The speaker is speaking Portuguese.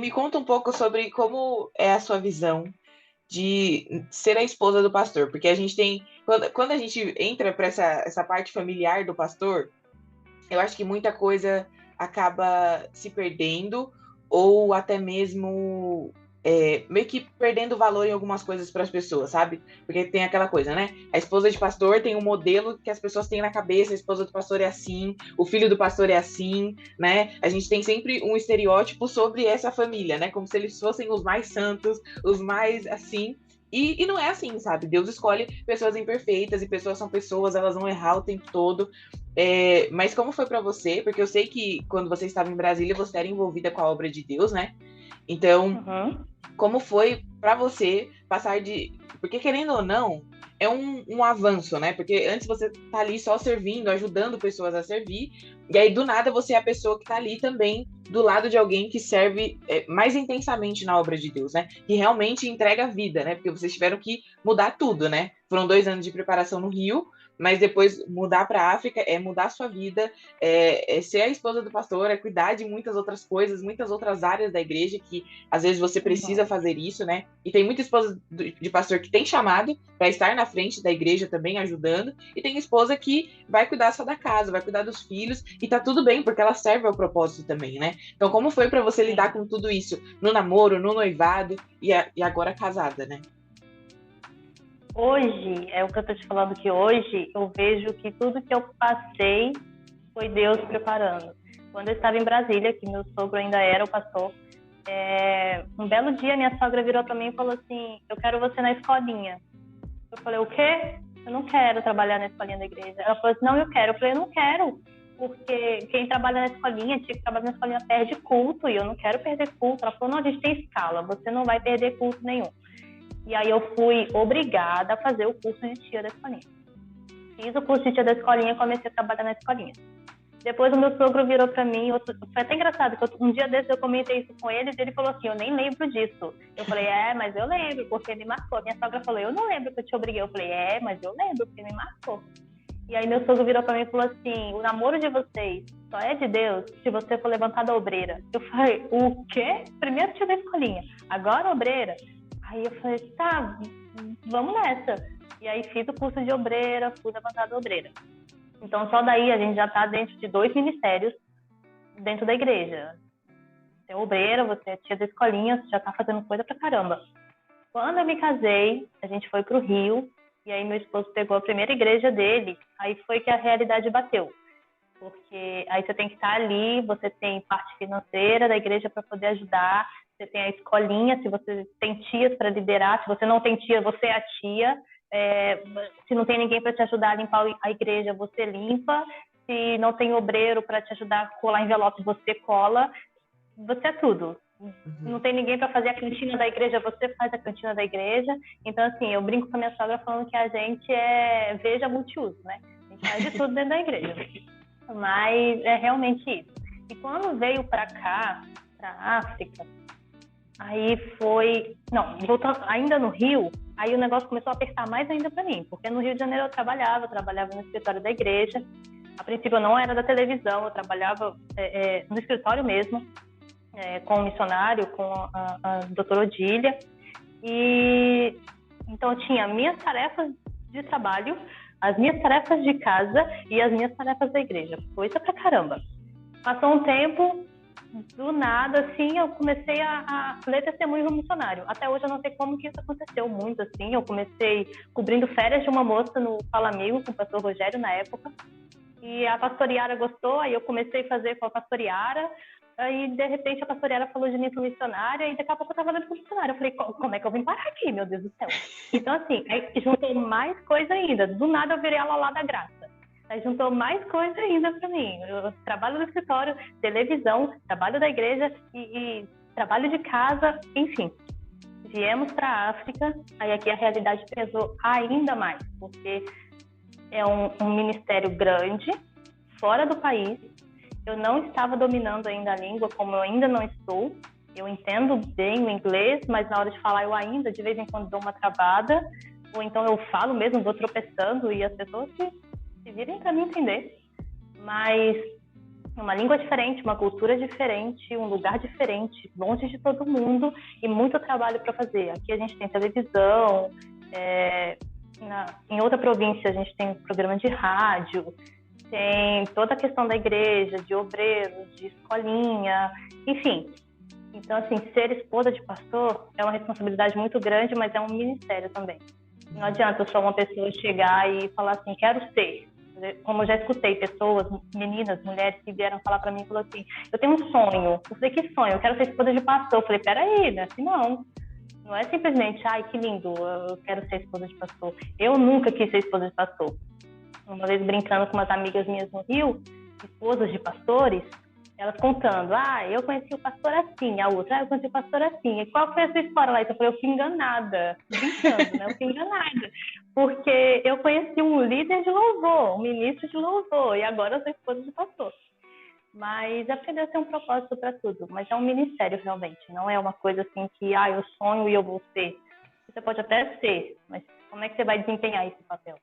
me conta um pouco sobre como é a sua visão de ser a esposa do pastor, porque a gente tem, quando a gente entra para essa parte familiar do pastor, eu acho que muita coisa acaba se perdendo, ou até mesmo meio que perdendo valor em algumas coisas para as pessoas, sabe? Porque tem aquela coisa, né? A esposa de pastor tem um modelo que as pessoas têm na cabeça, a esposa do pastor é assim, o filho do pastor é assim, né? A gente tem sempre um estereótipo sobre essa família, né? Como se eles fossem os mais santos, os mais assim. E não é assim, sabe? Deus escolhe pessoas imperfeitas e pessoas são pessoas, elas vão errar o tempo todo. Mas como foi para você? Porque eu sei que quando você estava em Brasília, você era envolvida com a obra de Deus, né? Então, Uhum. como foi para você passar de. Porque, querendo ou não, é um avanço, né? Porque antes você tá ali só servindo, ajudando pessoas a servir, e aí do nada você é a pessoa que tá ali também do lado de alguém que serve mais intensamente na obra de Deus, né? Que realmente entrega a vida, né? Porque vocês tiveram que mudar tudo, né? Foram 2 anos de preparação no Rio, mas depois mudar para a África é mudar a sua vida, é ser a esposa do pastor, é cuidar de muitas outras coisas, muitas outras áreas da igreja que às vezes você precisa Uhum. fazer isso, né? E tem muita esposa de pastor que tem chamado para estar na frente da igreja também ajudando, e tem esposa que vai cuidar só da casa, vai cuidar dos filhos, e tá tudo bem, porque ela serve ao propósito também, né? Então, como foi para você lidar Sim. com tudo isso no namoro, no noivado e agora casada, né? Hoje, é o que eu tô te falando, que hoje eu vejo que tudo que eu passei foi Deus preparando. Quando eu estava em Brasília, que meu sogro ainda era o pastor, um belo dia minha sogra virou para mim e falou assim: eu quero você na escolinha. Eu falei: o quê? Eu não quero trabalhar na escolinha da igreja. Ela falou assim: não, eu quero. Eu falei: eu não quero, porque quem trabalha na escolinha, tinha que trabalhar na escolinha, perde culto, e eu não quero perder culto. Ela falou: não, a gente tem escala, você não vai perder culto nenhum. E aí eu fui obrigada a fazer o curso de tia da escolinha. Fiz o curso de tia da escolinha e comecei a trabalhar na escolinha. Depois o meu sogro virou para mim, foi até engraçado, que um dia desses eu comentei isso com ele, e ele falou assim: eu nem lembro disso. Eu falei: mas eu lembro, porque me marcou. Minha sogra falou: eu não lembro que eu te obriguei. Eu falei: mas eu lembro, porque me marcou. E aí meu sogro virou para mim e falou assim: o namoro de vocês só é de Deus se você for levantar da obreira. Eu falei: o quê? Primeiro tia da escolinha, agora obreira? Aí eu falei: tá, vamos nessa. E aí fiz o curso de obreira, fui levantar da obreira. Então, só daí a gente já está dentro de 2 ministérios dentro da igreja. Você é obreira, você é tia da escolinha, você já está fazendo coisa pra caramba. Quando eu me casei, a gente foi pro Rio, e aí meu esposo pegou a primeira igreja dele, aí foi que a realidade bateu. Porque aí você tem que estar ali, você tem parte financeira da igreja para poder ajudar, você tem a escolinha, se você tem tias para liderar, se você não tem tia, você é a tia. Se não tem ninguém para te ajudar a limpar a igreja, você limpa. Se não tem obreiro para te ajudar a colar envelope, você cola. Você é tudo. Não Uhum. tem ninguém para fazer a cantina da igreja, você faz a cantina da igreja. Então, assim, eu brinco com a minha sogra falando que a gente é veja multiuso, né? A gente faz de tudo dentro da igreja. Mas é realmente isso. E quando veio para cá, para África, aí foi... Não, voltando ainda no Rio, aí o negócio começou a apertar mais ainda para mim, porque no Rio de Janeiro eu trabalhava no escritório da igreja. A princípio eu não era da televisão, eu trabalhava no escritório mesmo, com o missionário, com a doutora Odília. E então eu tinha minhas tarefas de trabalho, as minhas tarefas de casa e as minhas tarefas da igreja. Coisa pra caramba. Passou um tempo, do nada, assim, eu comecei a ler testemunho do missionário. Até hoje eu não sei como que isso aconteceu muito, assim. Eu comecei cobrindo férias de uma moça no Fala Amigo, com o pastor Rogério, na época. E a pastoriara gostou, aí eu comecei a fazer com a pastoriara. Aí, de repente, a pastoriara falou de mim pro missionário, e daqui a pouco eu tava lendo pro missionário. Eu falei: como é que eu vim parar aqui, meu Deus do céu? Então, assim, aí juntou mais coisa ainda. Do nada eu virei a Lolá da Graça. Aí juntou mais coisa ainda pra mim. Eu trabalho no escritório, televisão, trabalho da igreja e trabalho de casa, enfim. Viemos pra África, aí aqui a realidade pesou ainda mais, porque é um ministério grande, fora do país. Eu não estava dominando ainda a língua, como eu ainda não estou. Eu entendo bem o inglês, mas na hora de falar eu ainda, de vez em quando, dou uma travada. Ou então eu falo mesmo, vou tropeçando, e as pessoas se virem para me entender. Mas uma língua diferente, uma cultura diferente, um lugar diferente, longe de todo mundo e muito trabalho para fazer. Aqui a gente tem televisão, em outra província a gente tem um programa de rádio, tem toda a questão da igreja, de obreiros, de escolinha, enfim. Então, assim, ser esposa de pastor é uma responsabilidade muito grande, mas é um ministério também. Não adianta só uma pessoa chegar e falar assim, quero ser. Como eu já escutei pessoas, meninas, mulheres que vieram falar para mim e falaram assim, eu tenho um sonho. Eu falei, que sonho? Eu quero ser esposa de pastor. Eu falei, peraí, né? Assim, não é simplesmente, ai, que lindo, eu quero ser esposa de pastor. Eu nunca quis ser esposa de pastor. Uma vez brincando com umas amigas minhas no Rio, esposas de pastores, elas contando, eu conheci o pastor assim, a outra, eu conheci o pastor assim. E qual foi a sua história lá? Então, eu falei, eu fui enganada, brincando, né? Eu fui enganada. Porque eu conheci um líder de louvor, um ministro de louvor, e agora eu sou esposa de pastor. Mas a Deus tem um propósito para tudo, mas é um ministério realmente, não é uma coisa assim que, eu sonho e eu vou ser. Você pode até ser, mas como é que você vai desempenhar esse papel?